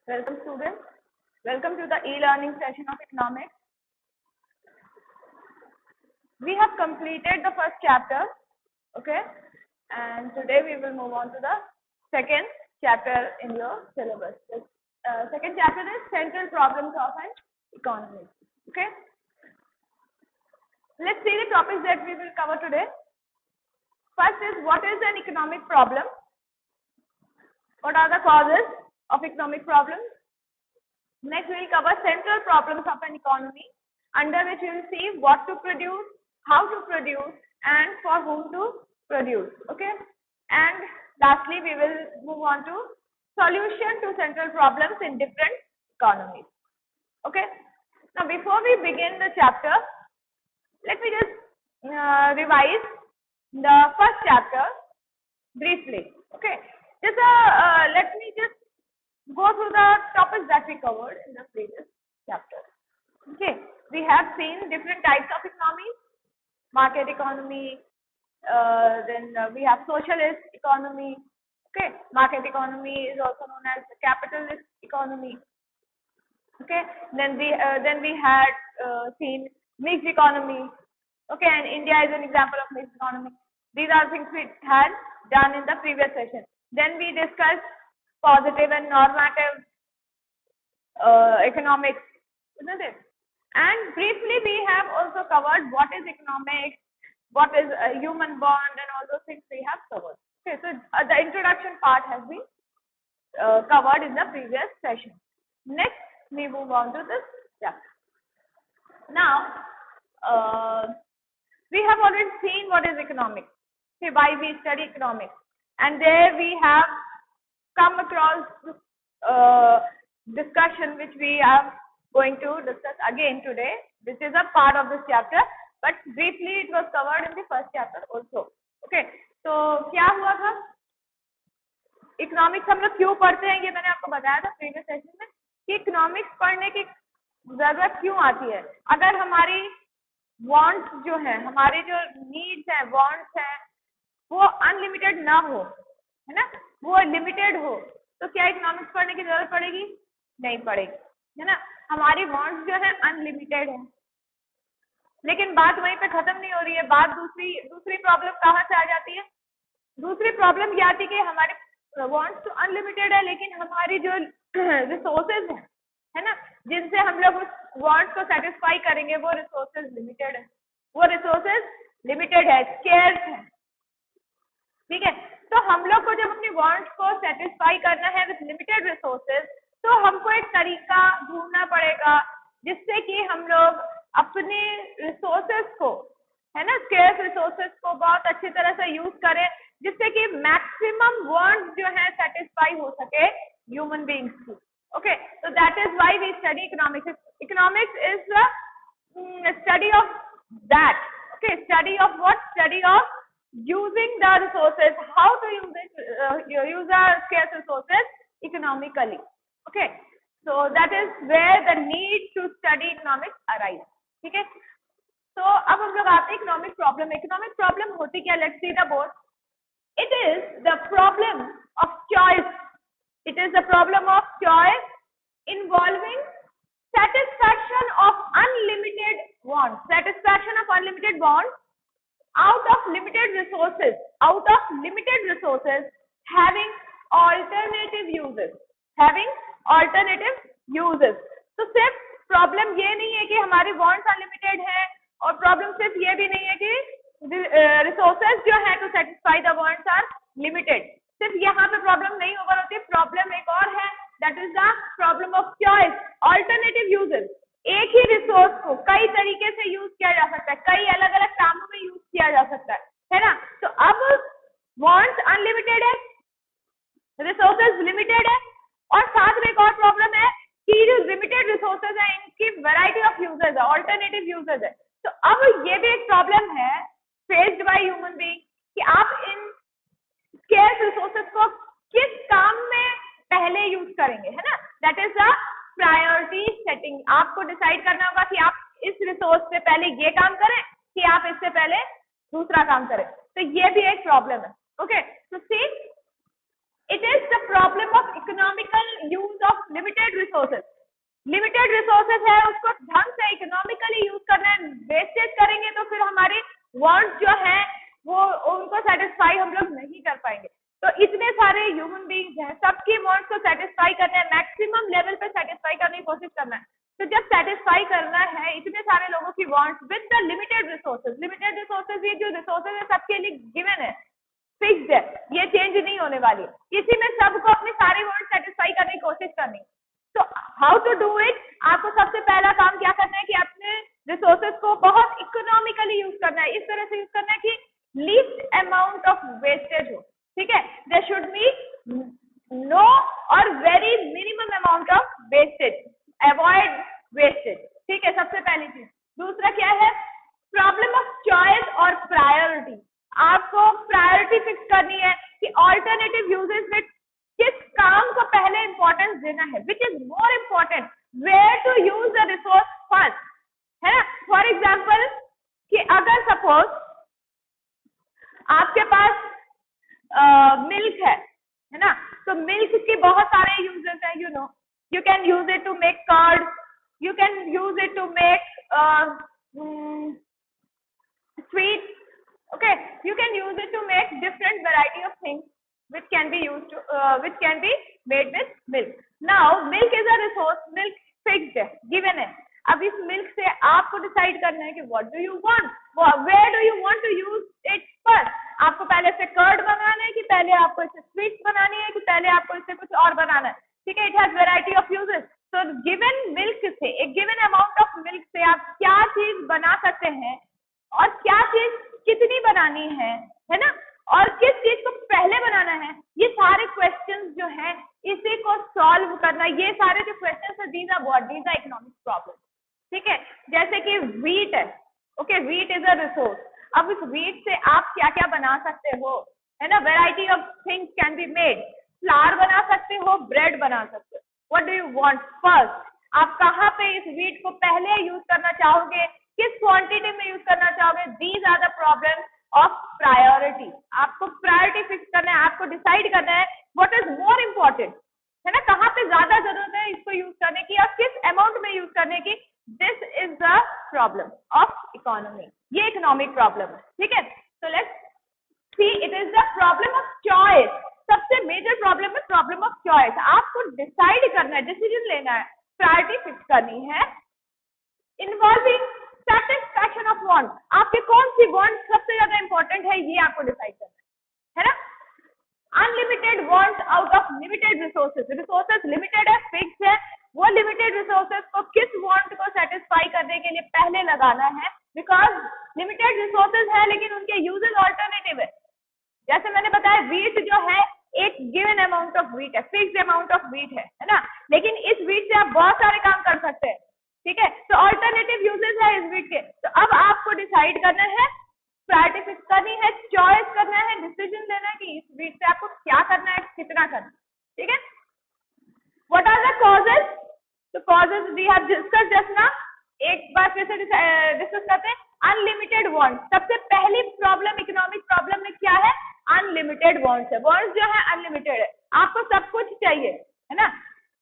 Welcome students. Welcome to the e-learning session of economics. We have completed the first chapter, okay, and today we will move on to the second chapter in your syllabus. The second chapter is central problems of an economy, okay. Let's see the topics that we will cover today. First is, what is an economic problem? What are the causes of economic problems? Next, we will cover central problems of an economy, under which we will see what to produce, how to produce, and for whom to produce. Okay. And lastly, we will move on to solution to central problems in different economies. Okay. Now, before we begin the chapter, let me just revise the first chapter briefly. Okay. Just let me just go through the topics that we covered in the previous chapter. Okay, we have seen different types of economies: market economy, then we have socialist economy. Okay, market economy is also known as the capitalist economy. Okay, then we had seen mixed economy. Okay, and India is an example of mixed economy. These are things we had done in the previous session. Then we discussed positive and normative economics, isn't it? And briefly we have also covered what is economics, what is a human bond, and all those things we have covered. Okay, so the introduction part has been covered in the previous session. Next, we move on to this chapter. Now, we have already seen what is economics, okay, why we study economics, and there we have come across discussion which we are going to discuss again today. This is a part of this chapter, but briefly it was covered in the first chapter also. Okay, तो क्या हुआ था? Economics हम लोग क्यों पढ़ते हैं, ये मैंने आपको बताया था प्रीवियस सेशन में कि इकोनॉमिक्स पढ़ने की जरूरत क्यों आती है. अगर हमारी वांट्स जो है, हमारी जो नीड्स है, वांट्स है, वो अनलिमिटेड ना हो, है ना, वो लिमिटेड हो, तो क्या इकोनॉमिक्स पढ़ने की जरूरत पड़ेगी? नहीं पड़ेगी, है ना. हमारी वांट्स जो है अनलिमिटेड है, लेकिन बात वहीं पे खत्म नहीं हो रही है. बात दूसरी प्रॉब्लम कहाँ से आ जाती है? दूसरी प्रॉब्लम ये आती है कि हमारे वांट्स तो अनलिमिटेड है, लेकिन हमारी जो रिसोर्सेज है ना, जिनसे हम लोग उस वांट्स को सेटिस्फाई करेंगे, वो रिसोर्सेज लिमिटेड है. वो रिसोर्सेज लिमिटेड है, स्केर्स है. ठीक है, तो हम लोग को जब अपनी वांट्स को सेटिस्फाई करना है विद लिमिटेड रिसोर्सेज, तो हमको एक तरीका ढूंढना पड़ेगा जिससे कि हम लोग अपने रिसोर्सेज को, है ना, स्केर्स रिसोर्सेज को बहुत अच्छी तरह से यूज करें, जिससे कि मैक्सिमम वांट्स जो है सेटिस्फाई हो सके ह्यूमन बीइंग्स की. Okay, so that is why we study economics. Economics is the study of that. Okay, study of what? Study of using the resources, how to use it, use the scarce resources economically. Okay, so that is where the need to study economics arise. ठीक है, तो अब हम लोग आते हैं economic problem. Economic problem होती क्या? Let's see the board. It is the problem of choice. It is the problem of choice involving satisfaction of unlimited wants. Satisfaction of unlimited wants out of limited resources. Out of limited resources having alternative uses. Having alternative uses. तो सिर्फ problem ये नहीं है कि हमारी wants unlimited है, और problem सिर्फ ये भी नहीं है कि रिसोर्सेज जो है to satisfy the wants are limited. सिर्फ यहाँ पे प्रॉब्लम नहीं ओवर होती. प्रॉब्लम एक और है, that is the problem of choice, alternative uses. एक ही रिसोर्स को कई तरीके से यूज किया जा सकता है, कई अलग अलग कामों में यूज किया जा सकता है ना. तो अब वॉन्ट्स अनलिमिटेड है, रिसोर्सेज लिमिटेड है, और साथ में एक और प्रॉब्लम है कि जो लिमिटेड रिसोर्सेज है इनकी वैरायटी ऑफ यूजेस है, ऑल्टरनेटिव यूजेस है. तो अब ये भी एक प्रॉब्लम है फेस्ड बाय ह्यूमन बीइंग कि आप इन स्केर्स रिसोर्सेज को किस काम में पहले यूज करेंगे, है ना. That is the priority setting. आपको डिसाइड करना होगा कि आप इस रिसोर्स से पहले ये काम करें कि आप इससे पहले दूसरा काम करें. तो ये भी एक प्रॉब्लम है. ओके, तो सी It is the problem of economical use of limited resources. Limited resources है, उसको ढंग से इकोनॉमिकली यूज करना है. वेस्टेज करेंगे तो फिर हमारी वांट्स जो है वो उनको सेटिस्फाई हम लोग नहीं कर पाएंगे. तो इतने सारे ह्यूमन बीइंग्स हैं, सबकी वांट्स को सेटिस्फाई करना है, मैक्सिमम लेवल पे सेटिस्फाई करने की कोशिश करना है. तो जब सेटिस्फाई करना है इतने सारे लोगों की wants with the limited resources, ये जो रिसोर्सेज है सबके लिए गिवन है, फिक्स्ड है, ये चेंज नहीं होने वाली. इसी में सबको अपनी सारी वांट्स सेटिस्फाई करने की कोशिश करनी. तो हाउ टू डू इट? आपको सबसे पहला काम क्या करना है कि अपने रिसोर्सेज को बहुत इकोनॉमिकली यूज करना है. इस तरह से यूज करना है कि लीस्ट अमाउंट ऑफ वेस्टेज हो. ठीक है, देयर शुड बी नो और very minimum amount of wastage. Avoid wastage. ठीक है, सबसे पहली चीज. दूसरा क्या है? प्रॉब्लम ऑफ चॉइस और प्रायोरिटी. आपको प्रायोरिटी फिक्स करनी है कि ऑल्टरनेटिव यूजेस में किस काम को पहले इंपॉर्टेंस देना है, which is more important, where to use the resource first, है ना. फॉर एग्जाम्पल कि अगर सपोज आपके पास मिल्क है ना, तो मिल्क के बहुत सारे यूजेस हैं. You know, you can use it to make curd, you can use it to make sweet. Okay, you can use it to make different variety of things which can be used to which can be made with milk. Now milk is a resource, milk fixed है, given है. अब इस milk से आपको decide करना है कि what do you want, where do you want to use it first. आपको पहले से कर्ड बनाना है कि पहले आपको इसे स्वीट बनानी है कि पहले आपको इसे कुछ और बनाना है. ठीक है, it has variety of uses. तो गिवन मिल्क से, एक गिवन अमाउंट ऑफ मिल्क से आप क्या चीज बना सकते हैं और क्या चीज कितनी बनानी है ना, और किस चीज को पहले बनाना है, ये सारे क्वेश्चंस जो हैं इसी को सॉल्व करना. ये सारे जो क्वेश्चंस है, these are what, these are economic problem. ठीक है, जैसे कि व्हीट है. Okay, wheat is a resource. अब इस व्हीट से आप क्या क्या बना सकते हो, है ना. Variety of things can be made. Flower बना सकते हो, ब्रेड बना सकते हो. What do you want first? आप कहाँ पे इस व्हीट को पहले यूज करना चाहोगे, किस क्वांटिटी में यूज करना चाहोगे. These are the problem of priority. आपको प्रायोरिटी फिक्स करना है, आपको डिसाइड करना है व्हाट इज मोर इम्पोर्टेंट, है ना, कहाँ पे ज्यादा जरूरत है इसको यूज करने की और किस अमाउंट में यूज करने की. This is the problem of economy. ये इकोनॉमिक प्रॉब्लम है. ठीक है, तो let's see, it is the problem of choice. सबसे मेजर प्रॉब्लम है प्रॉब्लम ऑफ चॉइस. आपको डिसाइड करना है, डिसीजन लेना है, प्रायोरिटी फिक्स करनी है, इन्वॉल्विंग सेटिस्फैक्शन ऑफ वांट. आपके कौन सी वांट सबसे ज्यादा इंपॉर्टेंट है, ये आपको डिसाइड करना है ना. Unlimited wants out of limited resources. Resources limited है, फिक्स है, वो लिमिटेड रिसोर्सेज को किस वांट को सेटिस्फाई करने के लिए पहले लगाना है. बिकॉज लिमिटेड रिसोर्सेज है लेकिन उनके यूजेस ऑल्टरनेटिव है. जैसे मैंने बताया, व्हीट जो है एक गिवन अमाउंट ऑफ व्हीट है, फिक्स्ड अमाउंट ऑफ व्हीट है ना, लेकिन इस व्हीट से आप बहुत सारे काम कर सकते हैं. ठीक है, तो ऑल्टरनेटिव यूजेस है इस व्हीट के. तो अब आपको डिसाइड करना है, प्रायोरिटी फिक्स करनी है, चॉइस करना है, डिसीजन लेना है कि इस व्हीट से आपको क्या करना है, कितना करना है. ठीक है, व्हाट आर द कॉजेस? तो causes we have discuss just now. एक बार फिर से डिस्कस करते हैं. Unlimited want. सबसे पहली प्रॉब्लम इकोनॉमिक प्रॉब्लम में क्या है? अनलिमिटेड वांट्स है. वांट्स जो है अनलिमिटेड है, आपको सब कुछ चाहिए, है ना.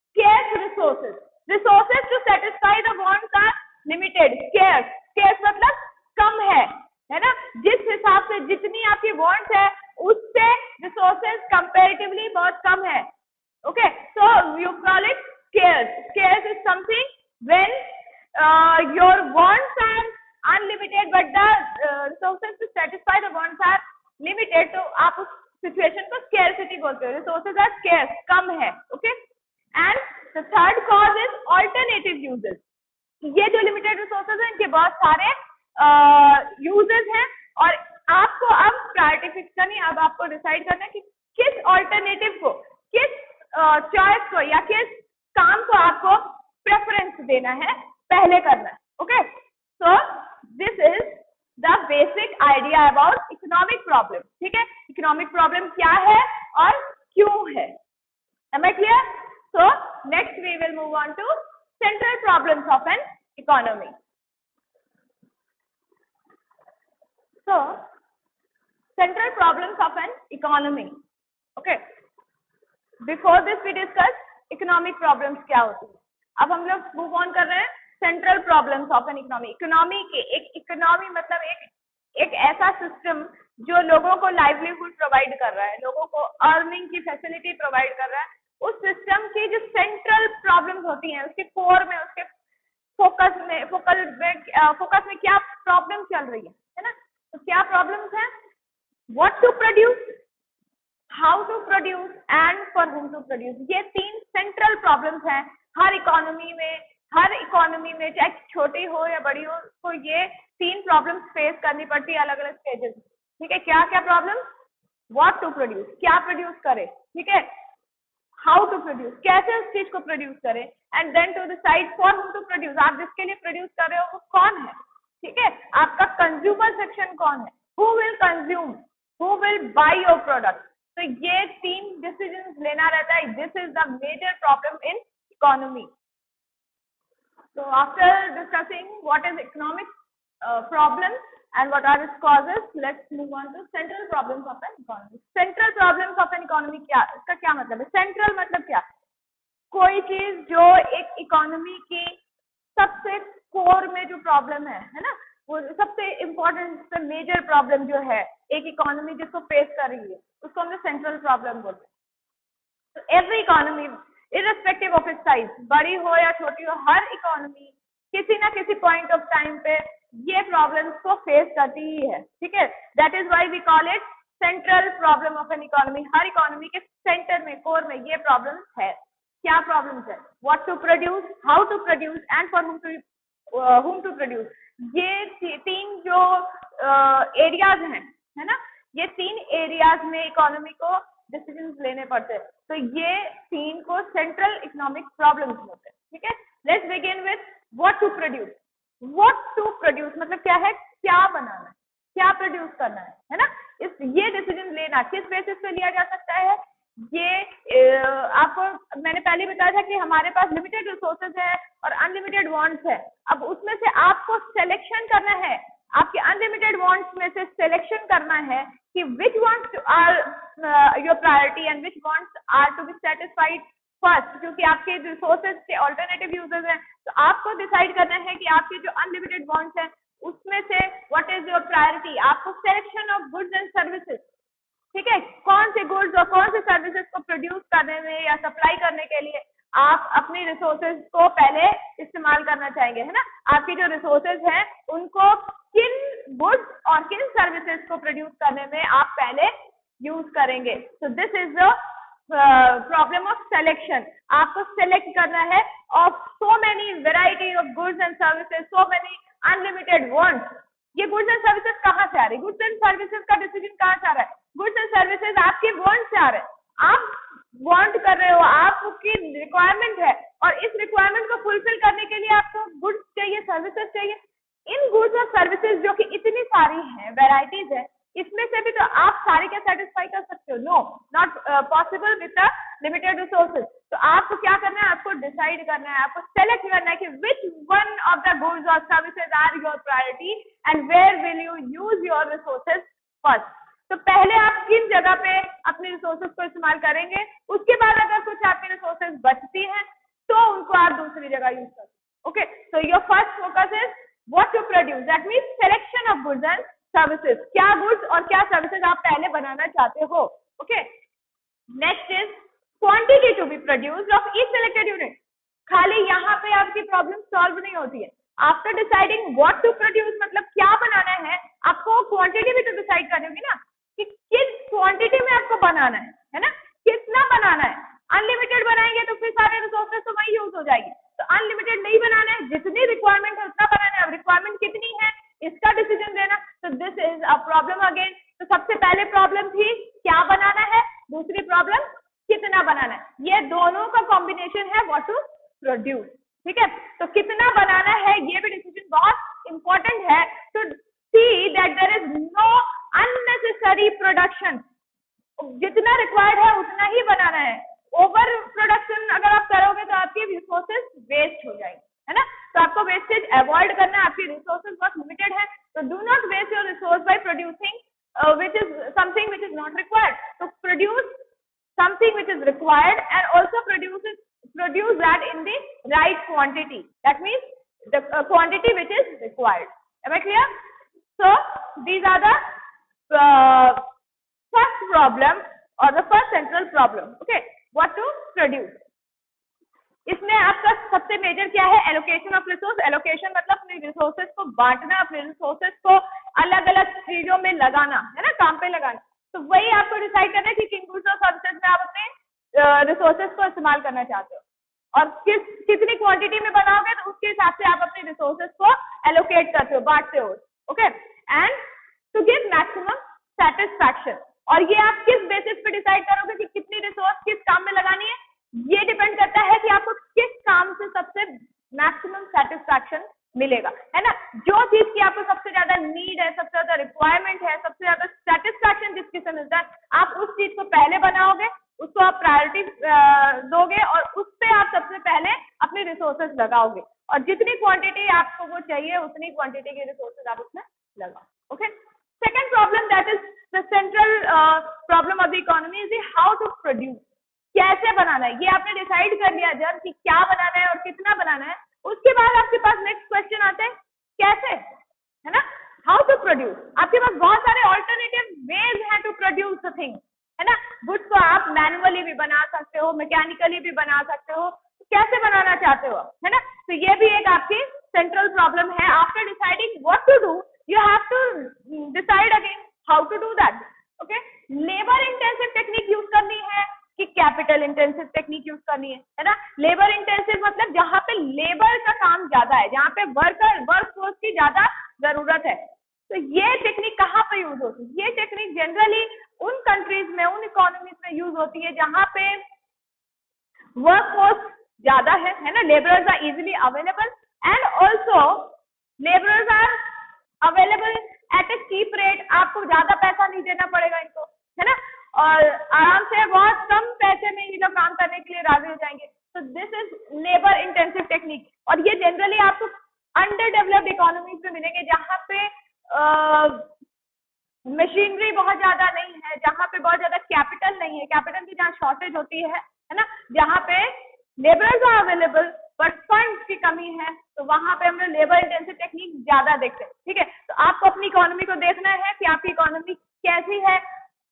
Scarce resources. Resources to satisfy the wants are limited. Scarce, scarce मतलब कम है ना. जिस हिसाब से जितनी आपकी वांट्स है उससे रिसोर्सेज कंपैरेटिवली बहुत कम है. Okay, so you call it scarce. Scarce is something when your wants are unlimited but the resources to satisfy the wants are limited. तो आप उस सिचुएशन को scarcity बोलते हो. रिसोर्सेज आर स्केर्स, कम है. Okay, and the third cause is alternative uses. ये जो limited resources है इनके बहुत सारे यूजेस हैं और आपको अब प्रायोरिटी फिक्स करनी है. अब आपको डिसाइड करना है कि किस ऑल्टरनेटिव को, किस चॉइस को या किस काम को आपको प्रेफरेंस देना है, पहले करना है. Okay, so this is the basic idea about economic problem. ठीक है, इकोनॉमिक प्रॉब्लम क्या है और क्यों है. Am I clear? So next we will move on to central problems of an economy. So central problems of an economy. Okay, before this we discuss economic problems क्या होती है। अब हम लोग मूव ऑन कर रहे हैं central problems of an economy. Economy के एक इकोनॉमी मतलब एक ऐसा सिस्टम जो लोगों को लाइवलीहुड प्रोवाइड कर रहा है, लोगों को अर्निंग की फैसिलिटी प्रोवाइड कर रहा है। उस सिस्टम की जो सेंट्रल प्रॉब्लम्स होती हैं, उसके कोर में, उसके फोकस में क्या प्रॉब्लम चल रही है ना। तो क्या प्रॉब्लम्स हैं? What to produce, how to produce and for whom to produce. ये तीन सेंट्रल प्रॉब्लम्स हैं हर इकोनॉमी में, चाहे छोटी हो या बड़ी हो, तो ये तीन प्रॉब्लम्स फेस करनी पड़ती है अलग अलग स्टेजेस। ठीक है, क्या क्या प्रॉब्लम? व्हाट टू प्रोड्यूस, क्या प्रोड्यूस करें, ठीक है, हाउ टू प्रोड्यूस, कैसे उस चीज को प्रोड्यूस करें, and then to decide for whom to produce, आप जिसके लिए प्रोड्यूस कर रहे हो वो कौन है। ठीक है, आपका कंज्यूमर सेक्शन कौन है, who will consume, who will buy your product. तो ये तीन डिसीजंस लेना रहता है। This is the major problem in economy. So after discussing what is economic problems and what are its causes, let's move on to central problems of an economy. Central problems of an economy क्या, इसका क्या मतलब है? Central मतलब क्या? कोई चीज जो एक इकोनॉमी की सबसे कोर में जो प्रॉब्लम है ना, वो सबसे इम्पोर्टेंट मेजर प्रॉब्लम जो है एक इकोनॉमी जिसको फेस कर रही है, उसको हम सेंट्रल प्रॉब्लम बोलते हैं। तो every economy irrespective of its size, बड़ी हो या छोटी हो, हर इकोनॉमी किसी ना किसी पॉइंट ऑफ टाइम पे ये प्रॉब्लम्स को फेस करती ही है। ठीक है, that is why we call it central problem of an economy. हर इकोनॉमी के सेंटर में, कोर में ये प्रॉब्लम्स है। क्या प्रॉब्लम्स है? What to produce, how to produce and for whom to produce. ये तीन जो एरियाज हैं, है ना, ये तीन एरियाज में इकोनॉमी को डिसीजंस लेने पड़ते हैं। तो ये तीन को सेंट्रल इकोनॉमिक प्रॉब्लम्स होते हैं। ठीक है, let's begin with what to produce. What to produce मतलब क्या है? क्या बनाना है, क्या प्रोड्यूस करना है ना। ये डिसीजन लेना किस बेसिस पे लिया जा सकता है? ये आपको मैंने पहले बताया था कि हमारे पास लिमिटेड रिसोर्सेज है और अनलिमिटेड वांट्स है। अब उसमें से आपको सिलेक्शन करना है, आपके अनलिमिटेड वांट्स में से सिलेक्शन करना है कि which wants are your priority and which wants are to be satisfied first, क्योंकि आपके रिसोर्सेज के ऑल्टरनेटिव यूजेस हैं। तो आपको डिसाइड करना है कि आपके जो अनलिमिटेड वांट्स हैं उसमें से व्हाट इज योर प्रायोरिटी। आपको selection of goods and services, ठीक है, कौन से गुड्स और कौन से सर्विसेज को प्रोड्यूस करने में या सप्लाई करने के लिए आप अपनी रिसोर्सेज को पहले इस्तेमाल करना चाहेंगे, है ना। आपके जो रिसोर्सेज हैं उनको किन गुड्स और किन सर्विसेज को प्रोड्यूस करने में आप पहले यूज करेंगे। So this is the problem of selection. आपको सिलेक्ट करना है of so many variety of goods and services, so many unlimited wants. ये गुड्स एंड सर्विसेज कहाँ से आ रही है? गुड्स एंड सर्विसेज का डिसीजन कहाँ से आ रहा है? गुड्स एंड सर्विसेज आपके वांट से आ रहे हैं। आप वांट कर रहे हो, आपकी रिक्वायरमेंट है, और इस रिक्वायरमेंट को फुलफिल करने के लिए आपको गुड्स चाहिए, सर्विसेज चाहिए। इन गुड्स और सर्विसेज जो कि इतनी सारी हैं, वेराइटीज है, इसमें से भी तो आप सारे क्या सेटिस्फाई कर सकते हो? No, not possible with the limited resources. तो आपको क्या करना है? आपको डिसाइड करना है, आपको सेलेक्ट करना है कि which one of the goods और services are your priority and where will you use your resources first. तो पहले आप किन जगह पे अपने रिसोर्सेज को इस्तेमाल करेंगे, उसके बाद अगर कुछ आपकी रिसोर्सेज बचती हैं तो उनको आप दूसरी जगह यूज करें। Okay, so your first focus is what to produce, that means selection of goods and services. क्या गुड्स और क्या सर्विसेज आप पहले बनाना चाहते हो। Okay, next is quantity to be produced of each selected unit. खाली यहाँ पे आपकी प्रॉब्लम सॉल्व नहीं होती है। After deciding what to produce मतलब क्या बनाना है, आपको क्वांटिटी भी तो डिसाइड करनी होगी ना, कि किस क्वांटिटी में आपको बनाना है ना, कितना बनाना है। अनलिमिटेड बनाएंगे तो फिर सारे रिसोर्सेज तो वही यूज हो जाएगी। तो अनलिमिटेड नहीं बनाना है, जितनी रिक्वायरमेंट है उतना बनाना है। अब रिक्वायरमेंट कितनी है इसका डिसीजन लेना। तो this is a problem again. तो सबसे पहले प्रॉब्लम थी क्या बनाना है, दूसरी प्रॉब्लम कितना बनाना है। ये दोनों का कॉम्बिनेशन है व्हाट टू प्रोड्यूस। ठीक है, तो कितना बनाना है ये भी डिसीजन बहुत इंपॉर्टेंट है। To see that there is no unnecessary production. जितना रिक्वायर्ड है उतना ही बनाना है। ओवर प्रोडक्शन अगर आप करोगे तो आपके रिसोर्सेज वेस्ट हो जाएंगे, है ना। तो आपको वेस्टेज अवॉइड करना है, आपकी रिसोर्सेज बहुत लिमिटेड है। तो do not waste your resource by producing which is something which is not required. तो produce something something which is required and also produce that in the right quantity. That means the quantity which is required. Am I clear? So these are the first problem or the first central problem. Okay, what to produce. इसमें आपका सबसे major क्या है? Allocation of resource. Allocation मतलब अपने resources को बांटना, अपने रिसोर्सेज को अलग अलग चीजों में लगाना, है ना, काम पे लगाना. तो वही आपको डिसाइड करना है कि किन गुड्स और सर्विसेज में आप अपने रिसोर्सेज को इस्तेमाल करना चाहते हो और कितनी क्वांटिटी में बनाओगे, तो उसके हिसाब से आप अपने रिसोर्सेज को एलोकेट करते हो, बांटते हो. Okay, and to give maximum satisfaction. और ये आप किस बेसिस पे डिसाइड करोगे कि कितनी रिसोर्स किस काम में लगानी है? ये डिपेंड करता है कि आपको किस काम से सबसे मैक्सिमम सेटिस्फैक्शन मिलेगा, है ना. जो चीज की आपको सबसे ज्यादा नीड है, सबसे ज्यादा रिक्वायरमेंट है, सबसे ज्यादा सेटिस्फैक्शन जिस किस्म मिलता है, आप उस चीज को पहले बनाओगे, उसको आप प्रायोरिटी दोगे और उस पे आप सबसे पहले अपने रिसोर्सेज लगाओगे. और जितनी क्वांटिटी आपको वो चाहिए उतनी क्वांटिटी के रिसोर्सेज आप उसमें लगाओ. Okay, second problem that is the central problem of the economy is how to produce. कैसे बनाना है, ये आपने डिसाइड कर लिया जब कि क्या बनाना है और कितना बनाना है. उसके बाद आपके पास नेक्स्ट क्वेश्चन आता है कैसे, है ना, हाउ टू प्रोड्यूस. आपके पास बहुत सारे ऑल्टरनेटिव वेज हैं टू प्रोड्यूस द थिंग, है ना. गुड्स को आप मैनुअली भी बना सकते हो, मैकेनिकली भी बना सकते हो. कैसे बनाना चाहते हो, है ना. तो ये भी एक आपकी सेंट्रल प्रॉब्लम है. After deciding what to do, you have to decide again how to do that. Okay, labour intensive technique use करनी है कि कैपिटल इंटेंसिव टेक्निक यूज करनी है ना. लेबर इंटेंसिव मतलब जहां पे लेबर का काम ज्यादा है, जहां पे वर्क फोर्स की ज्यादा जरूरत है. तो ये टेक्निक कहाँ पे यूज होती है? ये टेक्निक जनरली उन कंट्रीज में, उन इकोनॉमीज में यूज होती है जहां पे वर्क फोर्स ज्यादा है ना. Labourers are easily available and also labourers are available at a cheap rate. आपको ज्यादा पैसा नहीं देना पड़ेगा इनको, है ना, और आराम से बहुत कम पैसे में ये लोग काम करने के लिए राजी हो जाएंगे. तो this is labour intensive technique. और ये जनरली आपको अंडर डेवलप्ड इकोनॉमीज में मिलेंगे जहां पे मशीनरी बहुत ज्यादा नहीं है, जहां पे बहुत ज्यादा कैपिटल नहीं है, कैपिटल की जहाँ शॉर्टेज होती है ना, जहाँ पे labourers are available but funds की कमी है. तो वहां पे हम लोग लेबर इंटेंसिव टेक्निक ज्यादा देखते हैं. ठीक है, तो आपको अपनी इकोनॉमी को देखना है कि आपकी इकोनॉमी कैसी है.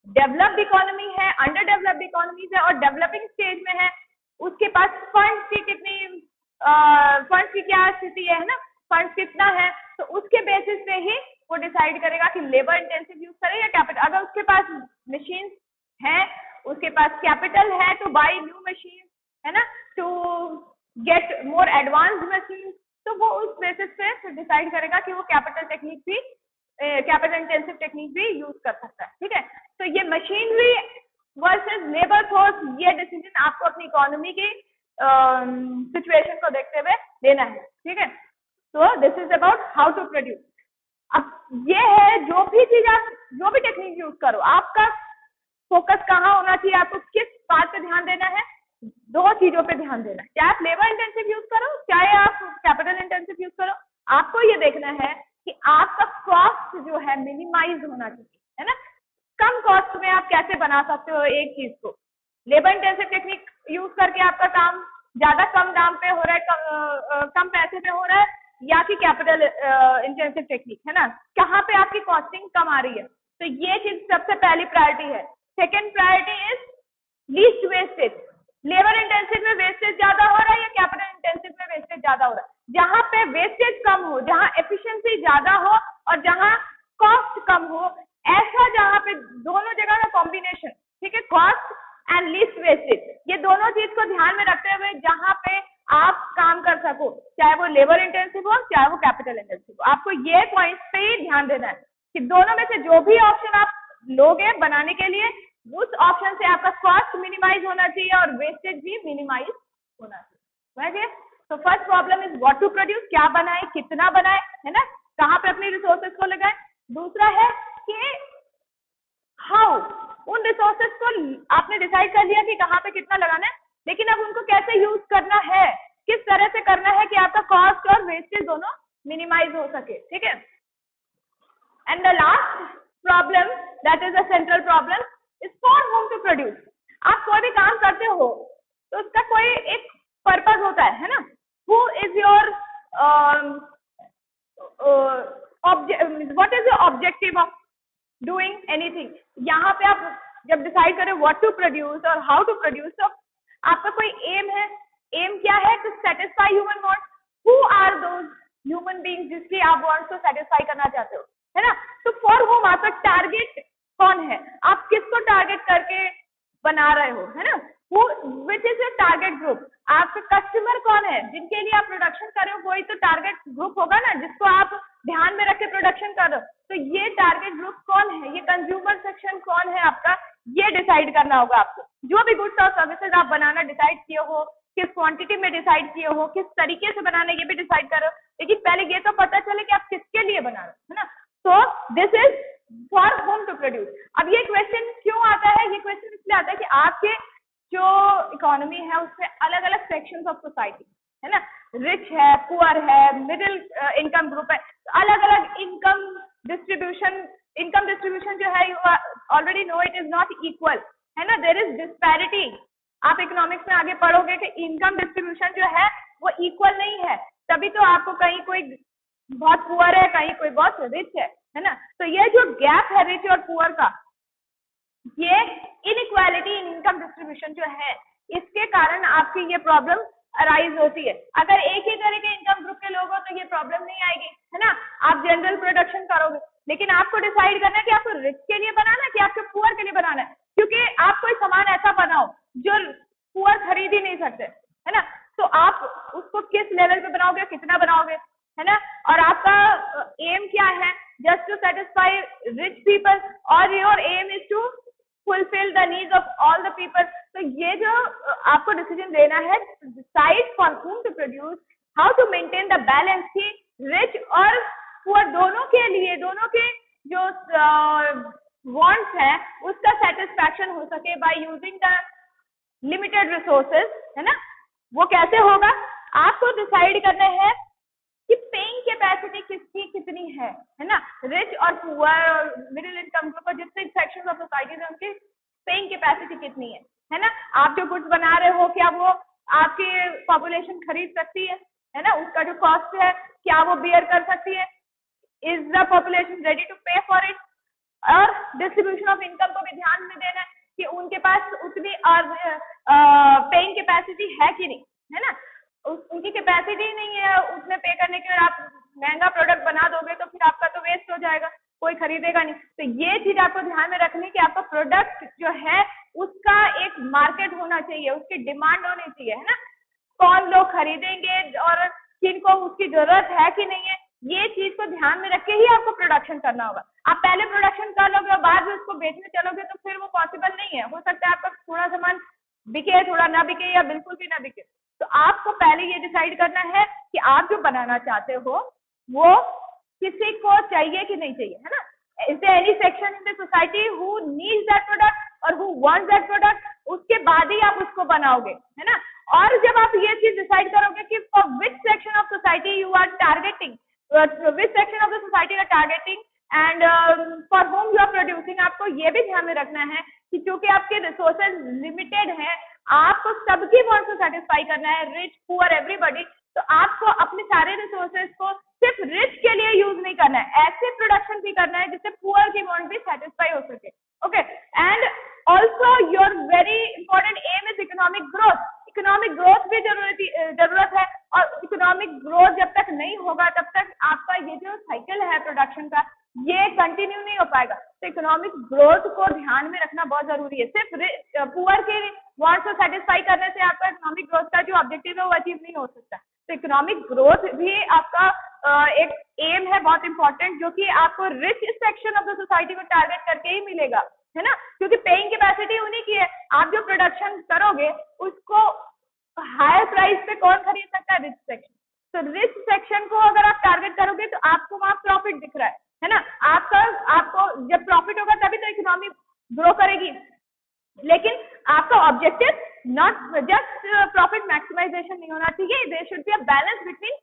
डेवलप्ड इकोनॉमी है, अंडर डेवलप्ड इकोनॉमीज है और डेवलपिंग स्टेज में है. उसके पास फंड्स की कितनी फंड्स की क्या स्थिति है ना, फंड्स कितना है. तो उसके बेसिस पे ही वो डिसाइड करेगा कि लेबर इंटेंसिव यूज करे या कैपिटल. अगर उसके पास मशीन है, उसके पास कैपिटल है टू बाई न्यू मशीन, है ना, to get more advanced machine, तो वो उस बेसिस पे डिसाइड करेगा कि वो कैपिटल टेक्निक भी, कैपिटल इंटेंसिव टेक्निक भी यूज कर सकता है. ठीक है, तो ये मशीनरी वर्सेस लेबर फोर्स, ये डिसीजन आपको अपनी इकोनॉमी की सिचुएशन को देखते हुए लेना है. ठीक है, तो this is about how to produce. अब ये है जो भी चीज आप, जो भी टेक्निक यूज करो, आपका फोकस कहाँ होना चाहिए, आपको किस बात पे ध्यान देना है? दो चीजों पे ध्यान देना है. चाहे आप लेबर इंटेंसिव यूज करो, चाहे आप कैपिटल इंटेंसिव यूज करो, आपको ये देखना है कि आपका कॉस्ट जो है मिनिमाइज होना चाहिए, है ना. कम कॉस्ट में आप कैसे बना सकते हो एक चीज को. लेबर इंटेंसिव टेक्निक यूज करके आपका काम ज्यादा कम दाम पे हो रहा है, कम पैसे में हो रहा है, या कि कैपिटल इंटेंसिव टेक्निक, है ना, कहाँ पे आपकी कॉस्टिंग कम आ रही है. तो ये चीज सबसे पहली प्रायोरिटी है. Second priority is least wastage. Labour intensive में वेस्टेज ज्यादा हो रहा है या कैपिटल इंटेंसिव में वेस्टेज ज्यादा हो रहा है? जहां पे वेस्टेज कम हो, जहां एफिशिएंसी ज्यादा हो और जहां कॉस्ट कम हो, ऐसा जहां पे दोनों जगह का कॉम्बिनेशन, ठीक है, कॉस्ट एंड लीस्ट वेस्टेज, ये दोनों चीज को ध्यान में रखते हुए जहां पे आप काम कर सको, चाहे वो लेबर इंटेंसिव हो चाहे वो कैपिटल इंटेंसिव हो, आपको ये पॉइंट पे ही ध्यान देना है कि दोनों में से जो भी ऑप्शन आप लोगे बनाने के लिए, उस ऑप्शन से आपका कॉस्ट मिनिमाइज होना चाहिए और वेस्टेज भी मिनिमाइज होना चाहिए. तो first problem is what to produce, क्या बनाए, कितना बनाए, है ना, कहाँ पे अपनी रिसोर्सेज को लगाए. दूसरा है कि हाउ, उन रिसोर्सेज को आपने डिसाइड कर लिया कि कहाँ पे कितना लगाना है, लेकिन अब उनको कैसे यूज करना है, किस तरह से करना है कि आपका कॉस्ट और वेस्टेज दोनों मिनिमाइज हो सके. ठीक है, and the last problem that is a central problem is for whom to produce. आप कोई भी काम करते हो तो उसका कोई एक पर्पस होता है ना। Who is your what is your objective of doing anything. यहाँ पे आप जब डिसाइड करें व्हाट टू प्रोड्यूस और हाउ टू प्रोड्यूस, तो आपका कोई एम है। एम क्या है? To satisfy human wants. Who are those human beings जिसकी आप वांट्स को सेटिस्फाई करना चाहते हो, है ना। तो फॉर होम आपका टारगेट कौन है, आप किसको टारगेट करके बना रहे हो, है ना। Which is your target group. आपका कस्टमर कौन है जिनके लिए आप प्रोडक्शन कर रहे हो, वही तो टारगेट ग्रुप होगा ना, जिसको आप ध्यान में रख के प्रोडक्शन कर रहे हो। तो ये टारगेट ग्रुप कौन है, ये कंज्यूमर सेक्शन कौन है आपका, ये डिसाइड करना होगा आपको। जो भी गुड्स और सर्विसेज आप बनाना डिसाइड किए हो, किस क्वांटिटी में डिसाइड किए हो, किस तरीके से बनाना, ये भी डिसाइड करो। लेकिन पहले ये तो पता चले कि आप किसके लिए बना रहे हो, है ना। तो this is for whom to produce. अब ये क्वेश्चन क्यों आता है? ये क्वेश्चन इसलिए आता है कि आपके जो इकोनॉमी है उसमें अलग अलग सेक्शंस ऑफ सोसाइटी है ना, रिच है, पुअर है, मिडिल इनकम ग्रुप है, अलग अलग इनकम डिस्ट्रीब्यूशन जो है, you already know it is not equal, है ना। There is disparity. आप इकोनॉमिक्स में आगे पढ़ोगे कि इनकम डिस्ट्रीब्यूशन जो है वो इक्वल नहीं है, तभी तो आपको कहीं कोई बहुत पुअर है, कहीं कोई बहुत रिच है ना। तो ये जो गैप है रिच और पुअर का, ये इनइक्वालिटी इन इनकम डिस्ट्रीब्यूशन जो है, इसके कारण आपकी ये प्रॉब्लम अराइज होती है। अगर एक ही तरह के इनकम ग्रुप के लोग हो तो ये प्रॉब्लम नहीं आएगी, है ना। आप जनरल प्रोडक्शन करोगे, लेकिन आपको डिसाइड करना है कि आपको रिच के लिए बनाना है कि आपको पुअर के लिए बनाना है, क्योंकि आप कोई सामान ऐसा बनाओ जो पुअर खरीद ही नहीं सकते, है ना। तो आप उसको किस लेवल पे बनाओगे, कितना बनाओगे, है ना। और आपका एम क्या है? Just to satisfy rich people और your aim is to fulfil the needs of all the people. तो ये जो आपको डिसीजन लेना है, decide for whom to produce, how to maintain the balance की रिच और पुअर दोनों के लिए, दोनों के जो वांट्स है उसका सेटिस्फैक्शन हो सके by using the limited resources, है ना। वो कैसे होगा? आपको डिसाइड करना है कि पेइंग कैपेसिटी किसकी कितनी है ना। रिच और पुअर और मिडिल इनकम ग्रुप और जितने सेक्शंस ऑफ सोसाइटी है उनकी पेइंग कैपेसिटी कितनी है ना। आप जो गुड्स बना रहे हो, क्या वो आपकी पॉपुलेशन खरीद सकती है ना। उसका जो कॉस्ट है क्या वो बियर कर सकती है, is the population ready to pay for it. और डिस्ट्रीब्यूशन ऑफ इनकम को भी ध्यान में देना है कि उनके पास उतनी पेइंग कैपेसिटी है कि नहीं, है ना। उनकी कैपेसिटी नहीं है उसमें पे करने के, आप महंगा प्रोडक्ट बना दोगे तो फिर आपका तो वेस्ट हो जाएगा, कोई खरीदेगा नहीं। तो ये चीज आपको ध्यान में रखनी कि आपका प्रोडक्ट जो है उसका एक मार्केट होना चाहिए, उसकी डिमांड होनी चाहिए, है ना। कौन लोग खरीदेंगे और किनको उसकी जरूरत है कि नहीं है, ये चीज को ध्यान में रख के ही आपको प्रोडक्शन करना होगा। आप पहले प्रोडक्शन कर लोगे और बाद में उसको बेचने चलोगे तो फिर वो पॉसिबल नहीं है। हो सकता है आपका थोड़ा सामान बिके, थोड़ा ना बिके या बिल्कुल भी ना बिके। तो आपको पहले ये डिसाइड करना है कि आप जो बनाना चाहते हो वो किसी को चाहिए कि नहीं चाहिए, है ना। Is there any section in the society who needs that product और हु वांट्स दैट प्रोडक्ट, उसके बाद ही आप उसको बनाओगे, है ना। और जब आप ये चीज डिसाइड करोगे कि for which section of society you are targeting, which section of the society you are targeting and for whom you are producing, आपको ये भी ध्यान में रखना है कि चूंकि आपके रिसोर्सेज लिमिटेड हैं, आपको सबकी वांट को सेटिस्फाई करना है, रिच पुअर एवरीबॉडी। तो आपको अपने सारे रिसोर्सेज को सिर्फ रिच के लिए यूज नहीं करना है, ऐसे प्रोडक्शन भी करना है जिससे पुअर की वांट भी सेटिस्फाई हो सके। Okay, and also your very important aim is economic growth. Economic growth भी जरूरत है, और इकोनॉमिक ग्रोथ जब तक नहीं होगा तब तक आपका ये जो साइकिल है प्रोडक्शन का ये कंटिन्यू नहीं हो पाएगा। तो इकोनॉमिक ग्रोथ को ध्यान में रखना बहुत जरूरी है। सिर्फ पुअर के वांट्स को सेटिस्फाई करने से आपका इकोनॉमिक ग्रोथ का जो ऑब्जेक्टिव है वो अचीव नहीं हो सकता। तो इकोनॉमिक ग्रोथ भी आपका एक एम है बहुत इंपॉर्टेंट, जो कि आपको rich section of the society को टारगेट करके ही मिलेगा, है ना। क्योंकि पेइंग कैपेसिटी उन्हीं की है। आप जो प्रोडक्शन करोगे उसको हायर प्राइस पे कौन खरीद सकता है? Rich section. तो रिच सेक्शन को अगर आप टारगेट करोगे तो आपको वहां प्रॉफिट दिख रहा है ना। आपको जब प्रॉफिट होगा तभी तो इकोनॉमी ग्रो करेगी। लेकिन आपका objective not just profit maximisation नहीं होना चाहिए, there should be a balance between